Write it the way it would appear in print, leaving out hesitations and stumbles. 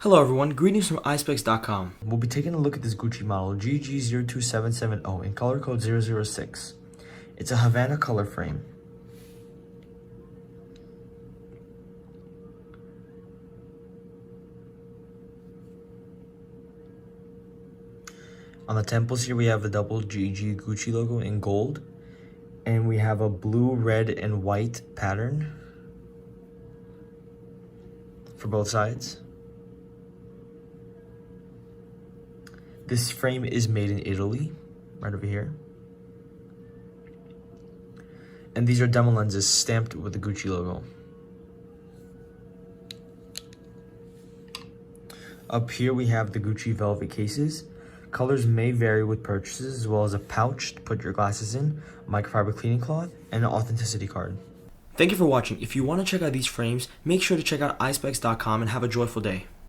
Hello everyone, greetings from Eyespecs.com. We'll be taking a look at this Gucci model GG0277O in color code 006. It's a Havana color frame. On the temples here we have the double GG Gucci logo in gold, and we have a blue, red, and white pattern for both sides. This frame is made in Italy, right over here. And these are demo lenses stamped with the Gucci logo. Up here we have the Gucci velvet cases. Colors may vary with purchases, as well as a pouch to put your glasses in, microfiber cleaning cloth, and an authenticity card. Thank you for watching. If you want to check out these frames, make sure to check out Eyespecs.com and have a joyful day.